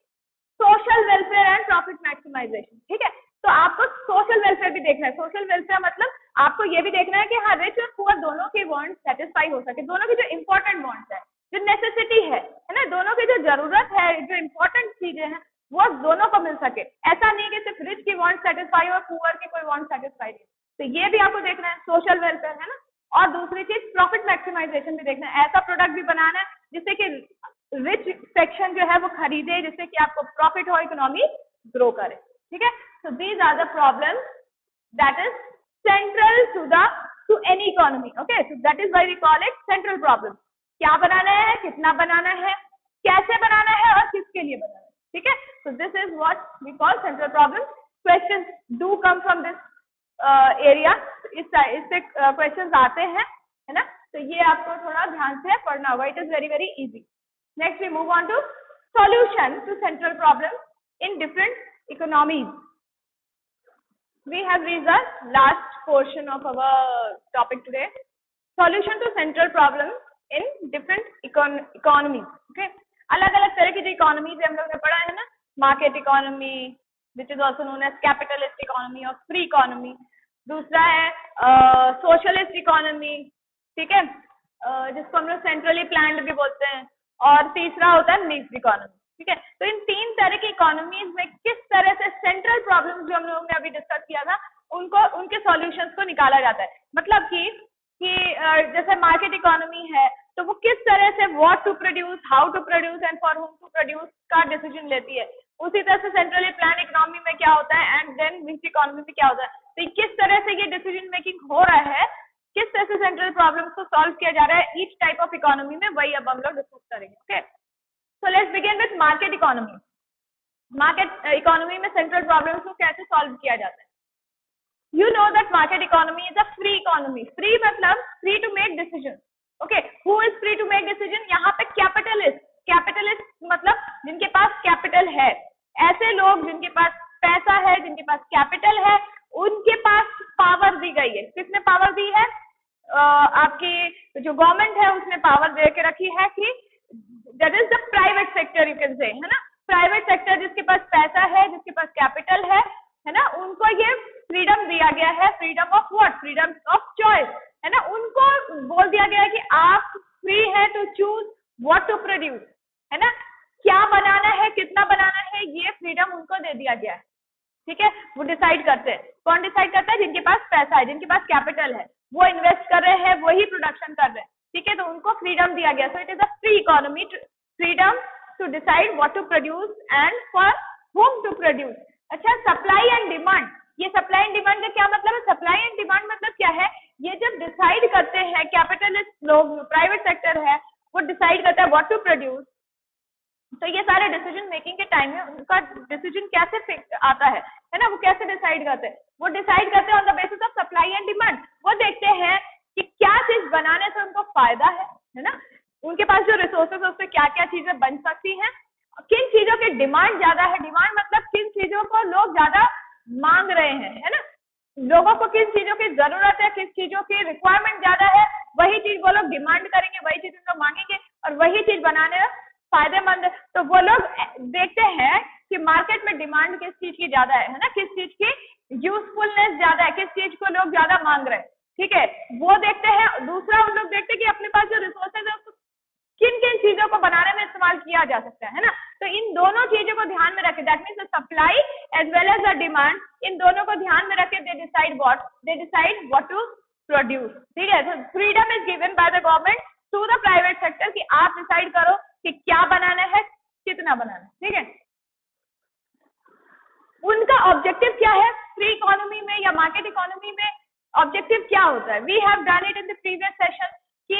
social welfare and profit maximisation, ठीक है। तो आपको सोशल वेलफेयर भी देखना है। सोशल वेलफेयर मतलब आपको ये भी देखना है कि हाँ रिच और पुअर दोनों के वांट सेटिस्फाई हो सके, दोनों की जो इंपॉर्टेंट वांट्स है, जो नेसेसिटी है ना, दोनों की जो जरूरत है, जो इंपॉर्टेंट चीजें हैं वो दोनों को मिल सके। ऐसा नहीं कि सिर्फ रिच की वांट सेटिस्फाई और पुअर की कोई वांट सेटिस्फाई नहीं। तो ये भी आपको देखना है, सोशल वेलफेयर है ना। और दूसरी चीज प्रॉफिट मैक्सिमाइजेशन भी देखना है, ऐसा प्रोडक्ट भी बनाना है जिससे कि रिच सेक्शन जो है वो खरीदे, जिससे कि आपको प्रॉफिट हो, इकोनॉमी ग्रो करे। ठीक है, so these are the problems that is central to any economy. Okay, so that is why we call it central problem. क्या बनाना है, कितना बनाना है, कैसे बनाना है और किसके लिए बनाना है। ठीक है, so this is what we call central problem. Questions do come from this area. इससे questions आते हैं, है ना। तो ये आपको थोड़ा ध्यान से पढ़ना होगा. It is very very easy. Next we move on to solution to central problems in different economies. We have reached the last portion of our topic today. Solution to central problems in different economies. Okay, अलग अलग तरह की जो economies हम लोग ने पढ़ा है ना, market economy which is also known as capitalist economy और फ्री इकोनॉमी, दूसरा है सोशलिस्ट इकोनॉमी, ठीक है, जिसको हम लोग सेंट्रली प्लान्ड भी बोलते हैं, और तीसरा होता है मिक्स्ड इकोनॉमी। ठीक है, तो इन तीन तरह की इकोनॉमीज में किस तरह से सेंट्रल प्रॉब्लम्स जो हम लोगों ने अभी डिस्कस किया था उनको, उनके सॉल्यूशंस को निकाला जाता है। मतलब कि जैसे मार्केट इकोनॉमी है तो वो किस तरह से what to produce, how to produce and for whom to produce का डिसीजन लेती है। उसी तरह से सेंट्रली प्लान इकोनॉमी में क्या होता है एंड देन मिक्स्ड इकोनॉमी में क्या होता है। तो किस तरह से ये डिसीजन मेकिंग हो रहा है, किस तरह से सेंट्रल प्रॉब्लम्स को सॉल्व किया जा रहा है ईच टाइप ऑफ इकोनॉमी में, वही अब हम लोग डिस्कस करेंगे। Okay, so let's begin with market economy. Market economy में सेंट्रल प्रॉब्लम्स को कैसे सॉल्व किया जाता है। You know that market economy is a free economy. Free मतलब free to make decisions. Okay, who is free to make decision? यहाँ पे capitalist. Capitalist मतलब जिनके पास कैपिटल है, ऐसे लोग जिनके पास पैसा है, जिनके पास कैपिटल है, उनके पास पावर दी गई है। किसने पावर दी है? आपकी जो गवर्नमेंट है उसने पावर दे के रखी है कि that is the private sector you can say, है ना। प्राइवेट सेक्टर जिसके पास पैसा है, जिसके पास कैपिटल है ना, उनको ये फ्रीडम दिया गया है। Freedom of what? Freedom of choice, है ना। उनको बोल दिया गया है कि आप फ्री है to choose what to produce, है ना। क्या बनाना है, कितना बनाना है, ये फ्रीडम उनको दे दिया गया है। ठीक है, वो डिसाइड करते हैं। कौन डिसाइड करता है? जिनके पास पैसा है, जिनके पास कैपिटल है, वो इन्वेस्ट कर रहे हैं, वही प्रोडक्शन कर रहे हैं। ठीक है, तो उनको फ्रीडम दिया गया। So it is a free economy, freedom to decide what to produce and for whom to produce. अच्छा, सप्लाई एंड डिमांड, ये सप्लाई एंड डिमांड का क्या मतलब है? सप्लाई एंड डिमांड मतलब क्या है? ये जब डिसाइड करते हैं कैपिटलिस्ट लोग, प्राइवेट सेक्टर है, वो डिसाइड करता है व्हाट टू प्रोड्यूस। तो ये सारे डिसीजन मेकिंग के टाइम में उनका डिसीजन कैसे फिक्स आता है ना, वो कैसे डिसाइड करते हैं? वो डिसाइड करते हैं on the basis of supply and demand. वो देखते हैं कि क्या चीज बनाने से उनको फायदा है ना, उनके पास जो रिसोर्सेज है उससे क्या क्या चीजें बन सकती हैं, किन चीजों की डिमांड ज्यादा है। डिमांड मतलब किन चीजों को लोग ज्यादा मांग रहे हैं, है ना। लोगों को किन चीजों की जरूरत है, किस चीजों की रिक्वायरमेंट ज्यादा है, वही चीज वो लोग डिमांड करेंगे, वही चीज उनको मांगेंगे और वही चीज बनाने में फायदेमंद है। तो वो लोग देखते हैं कि मार्केट में डिमांड किस चीज की ज्यादा है ना, किस चीज की यूजफुलनेस ज्यादा है, किस चीज को लोग ज्यादा मांग रहे हैं। ठीक है, वो देखते हैं। दूसरा, उन लोग देखते हैं कि अपने पास जो रिसोर्सेज है उसको किन किन चीजों को बनाने में इस्तेमाल किया जा सकता है ना। तो इन दोनों चीजों को ध्यान में रखें, that means the supply as well as the demand, इन दोनों को ध्यान में रखें। They decide what to produce. ठीक है, तो freedom is given by the government to the private sector कि आप डिसाइड करो कि क्या बनाना है, कितना बनाना है। ठीक है, उनका ऑब्जेक्टिव क्या है फ्री इकोनॉमी में या मार्केट इकोनॉमी में? ऑब्जेक्टिव क्या होता है? We have done it in the previous session कि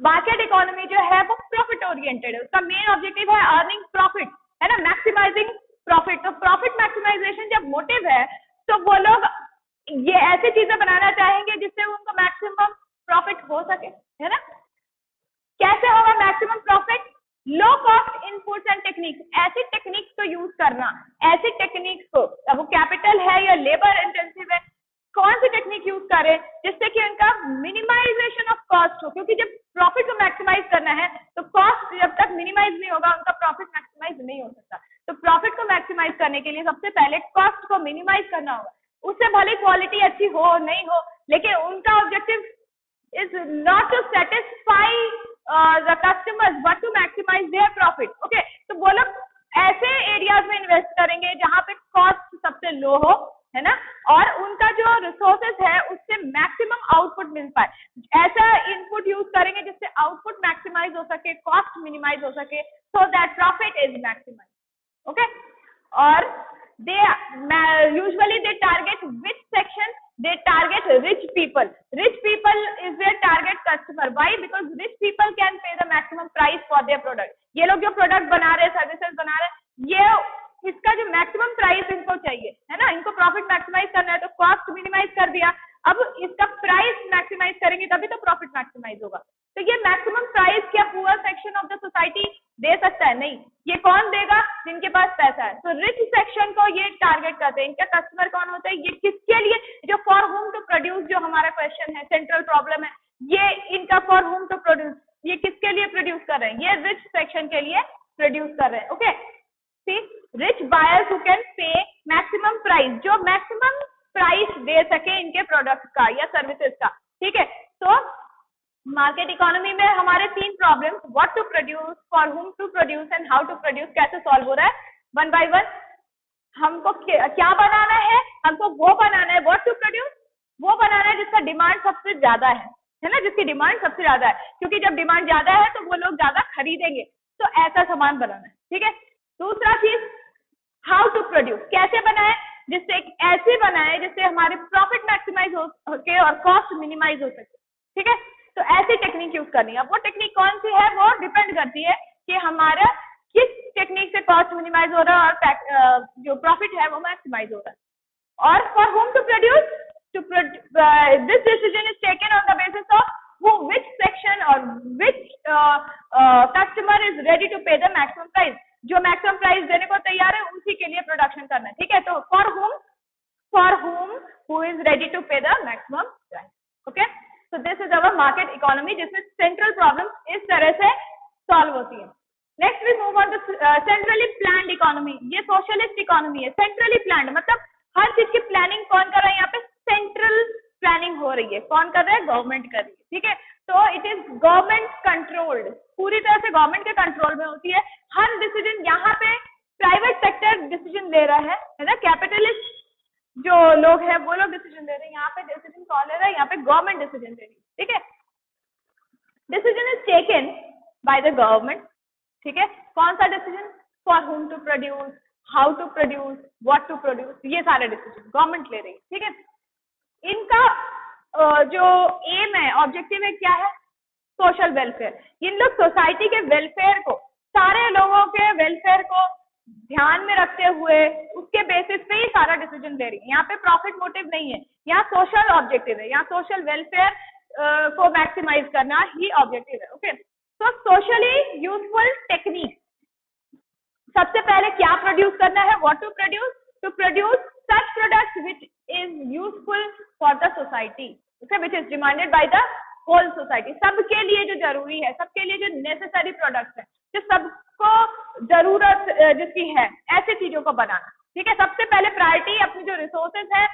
मार्केट इकोनॉमी जो है वो प्रॉफिट ओरिएंटेड है। उसका मेन ऑब्जेक्टिव है अर्निंग प्रॉफिट, है ना, मैक्सिमाइजिंग प्रॉफिट। तो प्रॉफिट मैक्सिमाइजेशन जब मोटिव है तो वो लोग ये ऐसी चीजें बनाना चाहेंगे जिससे उनको मैक्सिमम प्रॉफिट हो सके, है ना। कैसे होगा maximum profit? Low cost inputs and techniques, ऐसी टेक्निक्स को यूज करना, ऐसी टेक्निक्स को, अब वो कैपिटल है या लेबर इंटेंसिव है, कौन सी टेक्निक यूज करें जिससे कि उनका मिनिमाइजेशन ऑफ कॉस्ट हो। क्योंकि जब प्रॉफिट को मैक्सिमाइज करना है तो कॉस्ट जब तक मिनिमाइज नहीं होगा उनका प्रॉफिट मैक्सिमाइज नहीं हो सकता। तो प्रॉफिट को मैक्सिमाइज मैक्सिमाइज करने के लिए सबसे पहले कॉस्ट को मिनिमाइज करना होगा। उससे भले क्वालिटी अच्छी हो नहीं हो, लेकिन उनका objective is not to satisfy the customers but to maximize their profit. Okay, तो वो लोग ऐसे एरियाज में इन्वेस्ट करेंगे जहां पे कॉस्ट सबसे लो हो, है ना, और उनका जो रिसोर्सेज है उससे मैक्सिमम आउटपुट मिल पाए। ऐसा इनपुट यूज करेंगे जिससे आउटपुट मैक्सिमाइज हो सके, कॉस्ट मिनिमाइज हो सके, so that profit is maximise. Okay, और they usually they target which section? They target rich people. Rich people is their target customer. Why? Because rich people can pay the maximum price for their product. ये लोग जो product बना रहे हैं, services बना रहे हैं, ये इसका जो मैक्सिमम प्राइस इनको चाहिए, है ना, इनको प्रॉफिट मैक्सिमाइज करना है, तो कॉस्ट मिनिमाइज कर दिया। अब इसका प्राइस मैक्सिमाइज करेंगे तभी तो प्रॉफिट मैक्सिमाइज होगा। तो ये मैक्सिमम प्राइस क्या poor section of the society दे सकता है? नहीं। ये कौन देगा? जिनके पास पैसा है। तो रिच सेक्शन को ये टारगेट करते हैं। इनका कस्टमर कौन होता है? ये किसके लिए? जो फॉर होम टू प्रोड्यूस, जो हमारा क्वेश्चन है, सेंट्रल प्रॉब्लम है, ये इनका फॉर होम टू प्रोड्यूस, ये किसके लिए प्रोड्यूस कर रहे हैं? ये रिच सेक्शन के लिए प्रोड्यूस कर रहे हैं। Okay, see, rich buyers who can pay maximum price, जो मैक्सिमम प्राइस दे सके इनके प्रोडक्ट का या सर्विसेज का। ठीक है, तो मार्केट इकोनॉमी में हमारे 3 problem, what to produce, for whom to produce and how to produce, कैसे सॉल्व हो रहा है वन बाय वन। हमको क्या बनाना है? हमको वो बनाना है, व्हाट टू प्रोड्यूस, वो बनाना है जिसका डिमांड सबसे ज्यादा है ना, जिसकी डिमांड सबसे ज्यादा है, क्योंकि जब डिमांड ज्यादा है तो वो लोग ज्यादा खरीदेंगे, तो ऐसा सामान बनाना है। ठीक है, दूसरा चीज हाउ टू प्रोड्यूस, कैसे बनाए, जिससे ऐसे बनाए जिससे हमारे प्रॉफिट मैक्सिमाइज हो सके और कॉस्ट मिनिमाइज हो सके। ठीक है, तो ऐसी टेक्निक यूज करनी है। अब वो टेक्निक कौन सी है वो डिपेंड करती है कि हमारा किस टेक्निक से कॉस्ट मिनिमाइज हो रहा है और जो प्रॉफिट है वो मैक्सिमाइज हो रहा है। और for whom to produce, this decision is taken on the basis of which section or which customer is ready to pay the maximum price, जो मैक्सिमम प्राइस देने को तैयार है उसी के लिए प्रोडक्शन करना है। ठीक है, तो for whom who is ready to pay the maximum price. Okay, so this is our market economy जिसमें सेंट्रल प्रॉब्लम इस तरह से सॉल्व होती है। Next we move on to centrally planned economy. ये सोशलिस्ट इकोनॉमी है। सेंट्रली प्लान्ड मतलब हर चीज की प्लानिंग कौन कर रहा है? यहाँ पे सेंट्रल प्लानिंग हो रही है। कौन कर रहा है? गवर्नमेंट कर रही है। ठीक है, तो इट इज गवर्नमेंट कंट्रोल्ड, पूरी तरह से गवर्नमेंट के कंट्रोल में होती है। हर डिसीजन यहाँ पे प्राइवेट सेक्टर डिसीजन ले रहा है ना, कैपिटलिस्ट जो लोग हैं वो लोग डिसीजन ले रहे हैं। यहाँ पे डिसीजन कौन ले रहा है? यहाँ पे गवर्नमेंट डिसीजन ले रही है। ठीक है, decision is taken by the government. ठीक है, कौन सा डिसीजन? For whom to produce, how to produce, what to produce, ये सारे डिसीजन गवर्नमेंट ले रही है। ठीक है, इनका जो एम है, ऑब्जेक्टिव है, क्या है? Social welfare. इन लोग सोसाइटी के वेलफेयर को, सारे लोगों के वेलफेयर को ध्यान में रखते हुए उसके बेसिस पे ही सारा डिसीजन ले रही है। यहाँ पे प्रॉफिट मोटिव नहीं है, यहाँ सोशल ऑब्जेक्टिव है, यहाँ सोशल वेलफेयर को मैक्सिमाइज करना ही ऑब्जेक्टिव है। ओके, तो सोशली यूजफुल टेक्निक, सबसे पहले क्या प्रोड्यूस करना है? What to produce, to produce such products which is useful for the society, okay, which is demanded by the whole society. सबके लिए जो जरूरी है, सबके लिए जो नेसेसरी प्रोडक्ट्स है, जो सबको जरूरत जिसकी है, ऐसी चीजों को बनाना। ठीक है, सबसे पहले प्रायोरिटी अपनी जो रिसोर्सेज है,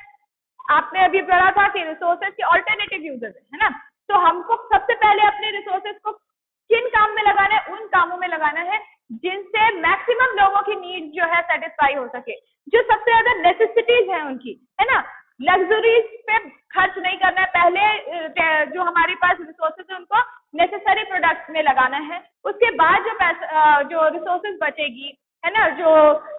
आपने अभी पढ़ा था कि रिसोर्सेज के ऑल्टरनेटिव यूजेस है ना, तो हमको सबसे पहले अपने रिसोर्सेज को किन काम में लगाना है? उन कामों में लगाना है जिनसे मैक्सिमम लोगों की नीड जो है सेटिस्फाई हो सके, जो सबसे ज्यादा नेसेसिटीज है उनकी, है ना। लग्जरीज पे खर्च नहीं करना है, पहले जो हमारे पास रिसोर्सेज है उनको नेसेसरी प्रोडक्ट्स में लगाना है। उसके बाद जो पैसा, जो रिसोर्सेज बचेगी, है ना, जो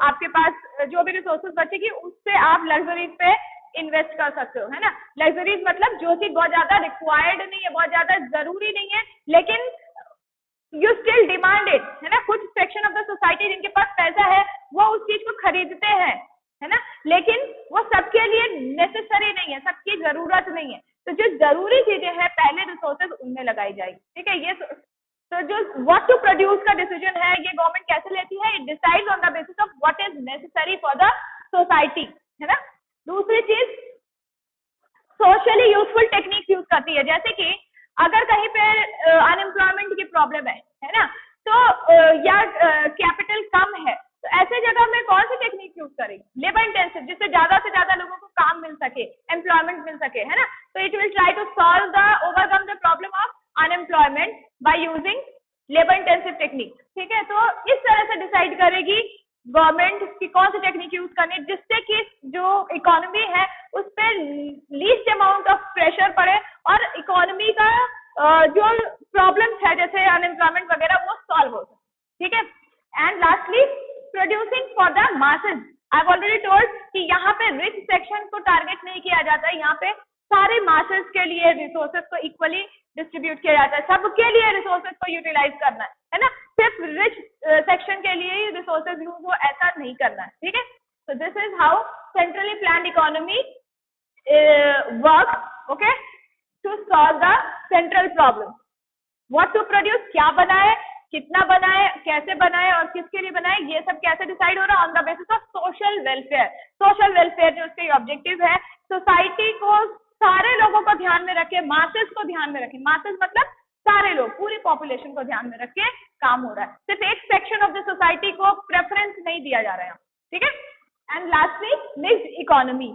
आपके पास जो भी रिसोर्सेज बचेगी उससे आप लग्जरीज पे इन्वेस्ट कर सकते हो, है ना। लग्जरीज मतलब जो चीज बहुत ज्यादा रिक्वायर्ड नहीं है, बहुत ज्यादा जरूरी नहीं है, लेकिन यू स्टिल डिमांड इट, है ना। कुछ सेक्शन ऑफ द सोसाइटी जिनके पास पैसा है वो उस चीज को खरीदते हैं, है ना, लेकिन वो सबके लिए नेसेसरी नहीं है, सबकी जरूरत नहीं है। तो जो जरूरी चीजें हैं पहले रिसोर्सेज उनमें लगाई जाएगी। ठीक है, ये तो जो व्हाट टू प्रोड्यूस का डिसीजन है ये गवर्नमेंट कैसे लेती है? It decides on the basis of what is necessary for the society, है ना। दूसरी चीज सोशली यूजफुल टेक्निक्स यूज करती है, जैसे कि अगर कहीं पे अनएम्प्लॉयमेंट की प्रॉब्लम है ना, तो या कैपिटल कम है, तो ऐसे जगह में कौन सी technique use employment by using labour intensive technique. ठीक है, तो इस तरह से डिसाइड करेगी गवर्नमेंट की कौन सी टेक्निक यूज करनी है जिससे कि जो इकोनॉमी है उस पर लीस्ट अमाउंट ऑफ प्रेशर पड़े और इकोनॉमी का जो प्रॉब्लम्स है जैसे अनएम्प्लॉयमेंट वगैरह वो सॉल्व हो सके। ठीक है, and lastly producing for the masses. I have already told कि यहाँ पे रिच सेक्शन को टारगेट नहीं किया जाता है, यहाँ पे सारे मासेज के लिए रिसोर्सेज को इक्वली डिस्ट्रीब्यूट किया जाता है, सबके लिए रिसोर्सेज को यूटिलाइज करना है ना, सिर्फ रिच सेक्शन के लिए ही रिसोर्सेज यूज हो ऐसा नहीं करना है। ठीक है, so this is how centrally planned economy works, okay, to solve the central problem. What to produce, क्या बनाए, कितना बनाए, कैसे बनाए और किसके लिए बनाए, ये सब कैसे डिसाइड हो रहा है on the basis of social welfare. Social welfare जो उसके ऑब्जेक्टिव है, सोसाइटी को सारे लोगों को ध्यान में रखे, मासेस को ध्यान में रखे, मासेस मतलब सारे लोग, पूरी पॉपुलेशन को ध्यान में रख के काम हो रहा है, सिर्फ एक सेक्शन ऑफ द सोसाइटी को प्रेफरेंस नहीं दिया जा रहा है। ठीक है, and lastly mixed economy.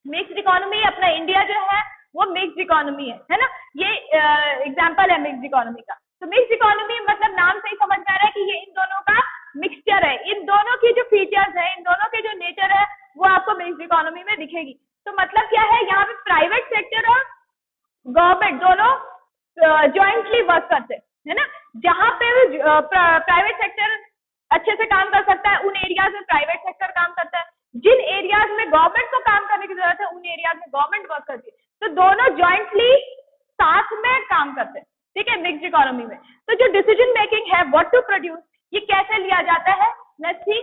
Mixed economy अपना इंडिया जो है वो मिक्स्ड इकोनॉमी है ना, ये एग्जांपल है मिक्स्ड इकोनॉमी का। तो मिक्स्ड इकोनॉमी मतलब नाम से ही समझ में आ रहा है कि ये इन दोनों का मिक्सचर है, इन दोनों की जो फीचर्स है, इन दोनों के जो नेचर है वो आपको मिक्स्ड इकोनॉमी में दिखेगी। तो मतलब क्या है, यहाँ पे प्राइवेट सेक्टर और गवर्नमेंट दोनों जॉइंटली वर्क करते हैं ना, जहाँ पे प्राइवेट सेक्टर अच्छे से काम कर सकता है उन एरियाज में प्राइवेट सेक्टर काम करता है, जिन एरियाज में गवर्नमेंट को काम करने की जरूरत है उन एरियाज में गवर्नमेंट वर्क करती है, तो दोनों जॉइंटली साथ में काम करते हैं। ठीक है, मिक्स्ड इकोनॉमी में तो जो डिसीजन मेकिंग है व्हाट टू प्रोड्यूस ये कैसे लिया जाता है, let's C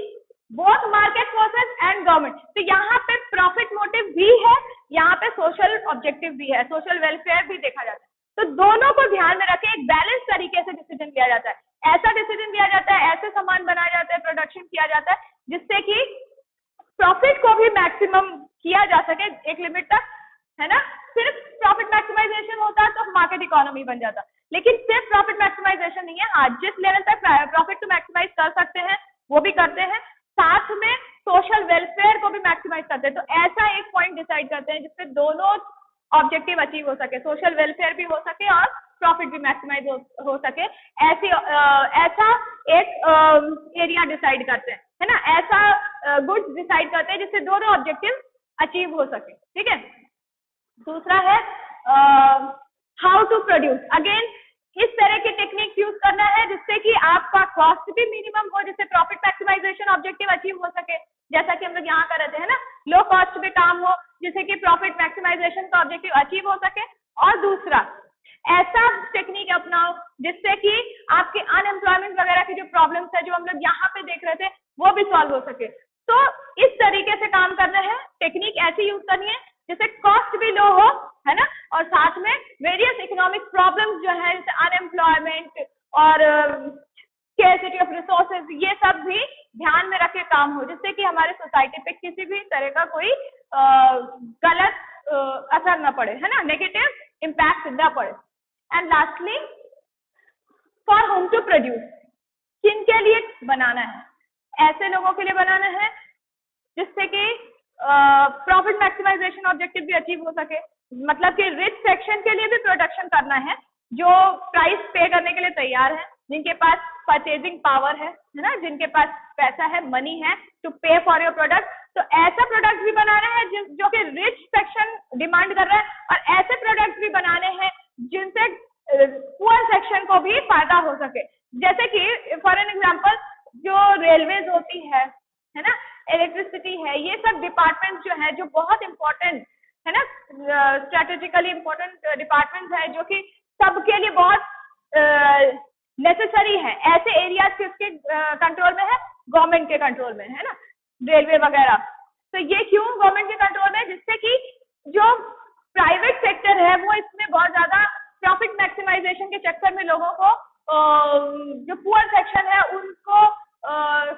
both market forces and government. तो यहाँ पे प्रॉफिट मोटिव भी है, यहाँ पे सोशल ऑब्जेक्टिव भी है, सोशल वेलफेयर भी देखा जाता है, तो दोनों को ध्यान में रखे एक बैलेंस तरीके से डिसीजन लिया जाता है। ऐसा डिसीजन लिया जाता है, ऐसे सामान बनाया जाता है, प्रोडक्शन किया जाता है जिससे कि प्रॉफिट को भी मैक्सिमम किया जा सके एक लिमिट तक, है ना। सिर्फ प्रॉफिट मैक्सिमाइजेशन होता है तो मार्केट इकोनॉमी बन जाता, लेकिन सिर्फ प्रॉफिट मैक्सिमाइजेशन नहीं है, हाँ जिस लेवल तक प्रॉफिट को मैक्सिमाइज कर सकते हैं वो भी करते हैं, साथ में सोशल वेलफेयर को भी मैक्सिमाइज करते हैं। तो ऐसा एक पॉइंट डिसाइड करते हैं जिससे दोनों ऑब्जेक्टिव अचीव हो सके, सोशल वेलफेयर भी हो सके और प्रॉफिट भी मैक्सिमाइज हो सके, ऐसा एक एरिया डिसाइड करते हैं, है ना, ऐसा गुड्स डिसाइड करते हैं जिससे दोनों ऑब्जेक्टिव अचीव हो सके। ठीक है, दूसरा है हाउ टू प्रोड्यूस। अगेन इस तरह की टेक्निक यूज करना है जिससे कि आपका कॉस्ट भी मिनिमम हो, जिससे प्रॉफिट मैक्सिमाइजेशन ऑब्जेक्टिव अचीव हो सके, जैसा कि हम लोग यहाँ कर रहे थे, है ना, लो कॉस्ट पे काम हो जिससे कि प्रॉफिट मैक्सिमाइजेशन का ऑब्जेक्टिव अचीव हो सके। और दूसरा ऐसा टेक्निक अपनाओ जिससे कि आपके अनएम्प्लॉयमेंट वगैरह की जो प्रॉब्लम्स है जो हम लोग यहाँ पे देख रहे थे वो भी सॉल्व हो सके। तो इस तरीके से काम करना है, टेक्निक ऐसी यूज करनी है जिससे कॉस्ट भी लो हो, है ना, और साथ में वेरियस इकोनॉमिक प्रॉब्लम्स जो है जैसे अनएम्प्लॉयमेंट और स्केर्सिटी ऑफ रिसोर्सेज ये सब भी ध्यान में रख के काम हो, जिससे कि हमारे सोसाइटी पे किसी भी तरह का कोई गलत असर न पड़े, है ना, नेगेटिव इम्पैक्ट न पड़े। And lastly for whom to produce, किनके लिए बनाना है, ऐसे लोगों के लिए बनाना है जिससे कि प्रॉफिट मैक्सिमाइजेशन ऑब्जेक्टिव भी अचीव हो सके, मतलब कि रिच सेक्शन के लिए भी प्रोडक्शन करना है जो प्राइस पे करने के लिए तैयार है, जिनके पास परचेजिंग पावर है ना, जिनके पास पैसा है, मनी है to pay for your product. तो ऐसा प्रोडक्ट भी बनाना है जो कि रिच सेक्शन डिमांड कर रहा है, और ऐसे प्रोडक्ट भी बनाने हैं जिनसे पुअर सेक्शन को भी फायदा हो सके। जैसे कि फॉर एन एग्जाम्पल जो रेलवेज होती है ना, इलेक्ट्रिसिटी है, ये सब डिपार्टमेंट जो है जो बहुत इंपॉर्टेंट है ना, स्ट्रेटेजिकली इंपॉर्टेंट डिपार्टमेंट है जो कि सबके लिए बहुत नेसेसरी है। ऐसे एरियाज किसके कंट्रोल में है, गवर्नमेंट के कंट्रोल में, है ना, रेलवे वगैरह। तो ये क्यों गवर्नमेंट के कंट्रोल में, जिससे कि जो प्राइवेट सेक्टर है वो इसमें बहुत ज्यादा प्रॉफिट मैक्सिमाइजेशन के चक्कर में लोगों को जो पुअर सेक्शन है उनको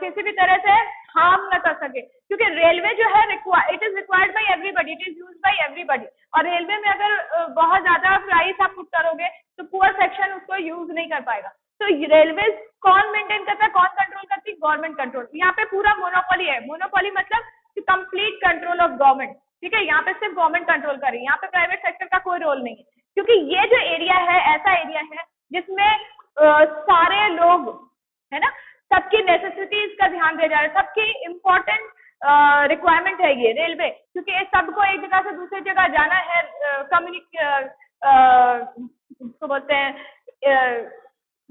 किसी भी तरह से हार्म न कर सके, क्योंकि रेलवे जो है it is required by everybody, it is used by everybody, और रेलवे में अगर बहुत ज्यादा प्राइस आप पुट करोगे तो पुअर सेक्शन उसको यूज नहीं कर पाएगा। तो रेलवे कौन मेंटेन करता है, कौन कंट्रोल करती है, गवर्नमेंट कंट्रोल। यहाँ पे पूरा मोनोपोली है, मोनोपोली मतलब कंप्लीट कंट्रोल ऑफ गवर्नमेंट। ठीक है, यहाँ पे सिर्फ गवर्नमेंट कंट्रोल कर रही है, यहाँ पे प्राइवेट सेक्टर का कोई रोल नहीं है, क्योंकि ये जो एरिया है ऐसा एरिया है जिसमें सारे लोग है ना, सबकी नेसेसिटीज का ध्यान दिया जा रहा है, सबकी इम्पोर्टेंट रिक्वायरमेंट है ये रेलवे, क्योंकि सबको एक जगह से दूसरी जगह जाना है, उसको बोलते हैं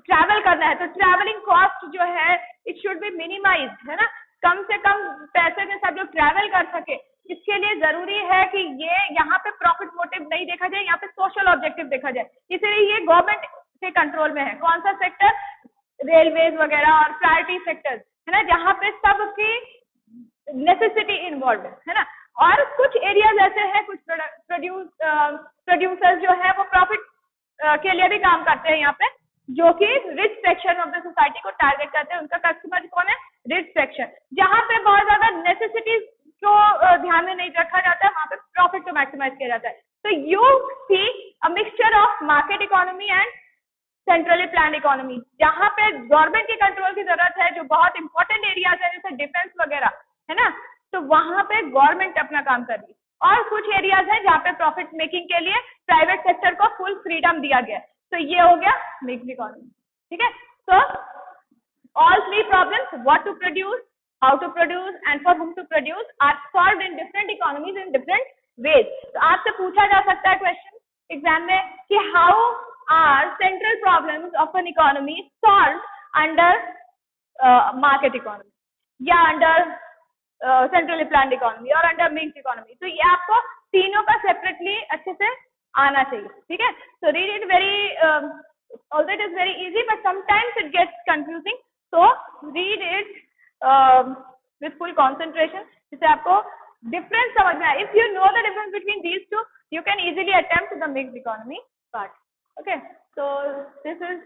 ट्रैवल करना है, तो ट्रैवलिंग कॉस्ट जो है इट शुड बी मिनिमाइज्ड, है ना, कम से कम पैसे में सब लोग ट्रैवल कर सके। इसके लिए जरूरी है कि ये यहाँ पे प्रॉफिट मोटिव नहीं देखा जाए, यहाँ पे सोशल ऑब्जेक्टिव देखा जाए, इसलिए ये गवर्नमेंट के कंट्रोल में है। कौन सा सेक्टर? रेलवेज वगैरह और प्रायोरिटी सेक्टर, है ना, जहाँ पे सबकी नेसेसिटी इन्वॉल्व है ना। और कुछ एरियाज ऐसे हैं, कुछ प्रोड्यूसर्स जो है वो प्रॉफिट के लिए भी काम करते हैं यहाँ पे, जो कि rich section of the society को टारगेट करते हैं। उनका कस्टमर कौन है? Rich section. जहाँ पे बहुत ज्यादा नेसेसिटीज को ध्यान में नहीं रखा जाता है, वहां पे प्रॉफिट को मैक्सिमाइज किया जाता है। तो you see a mixture of market economy and centrally plan economy, जहाँ पे गवर्नमेंट के कंट्रोल की जरूरत है, जो बहुत इंपॉर्टेंट एरियाज है जैसे डिफेंस वगैरह, है ना, तो वहां पे गवर्नमेंट अपना काम कर रही है। और कुछ एरियाज है जहाँ पे प्रॉफिट मेकिंग के लिए प्राइवेट सेक्टर को फुल फ्रीडम दिया गया है। तो ये हो गया मिक्स्ड इकोनॉमी, ठीक है। तो all three problems, what to produce, how to produce and for whom to produce, are solved in different economies in different ways. तो आपसे पूछा जा सकता है क्वेश्चन एग्जाम में कि how are central problems of an economy solved under market economy या under centrally planned economy और under mixed economy। तो ये आपको तीनों का सेपरेटली अच्छे से आना चाहिए, ठीक है। So read it very although it is very easy but sometimes it gets confusing, so read it with full concentration, जिससे आपको difference समझ में आए। If you know the difference between these two, you can easily attempt the mixed economy part. Okay, so this is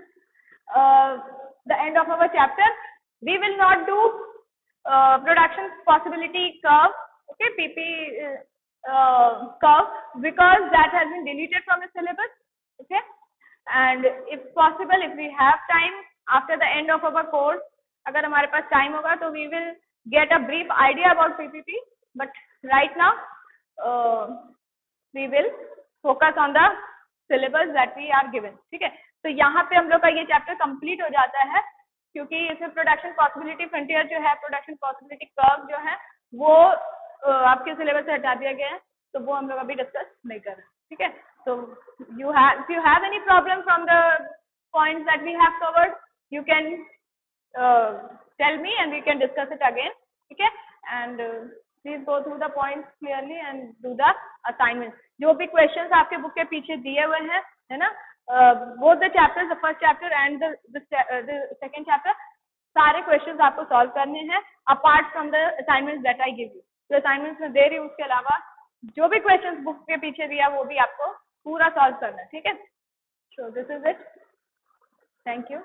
the end of our chapter. We will not do production possibility curve, okay, PP curve, because that has been deleted from the syllabus, okay. And if possible, if we have time after the end of our course, अगर हमारे पास time होगा तो we will get a brief idea about PPP, but right now we will focus on the syllabus that we are given, ठीक है। तो यहाँ पे हम लोग का ये चैप्टर कंप्लीट हो जाता है, क्योंकि इसमें प्रोडक्शन पॉसिबिलिटी फ्रंटियर जो है, प्रोडक्शन पॉसिबिलिटी कर्व जो है वो आपके सिलेबस से हटा दिया गया है, तो वो हम लोग अभी डिस्कस नहीं कर रहे, ठीक है। So if you have any problem from the points that we have covered, you can tell me and we can discuss it again, okay. And please go through the points clearly and do the assignments. जो भी questions आपके book के पीछे दिए हुए हैं, है ना, both the chapters, the first chapter and the second chapter, सारे questions आपको solve करने हैं apart from the assignments that I give you. तो assignments में दे रही हूँ, उसके अलावा जो भी questions बुक के पीछे दिया वो भी आपको पूरा solve करना है, ठीक है। So this is it. Thank you.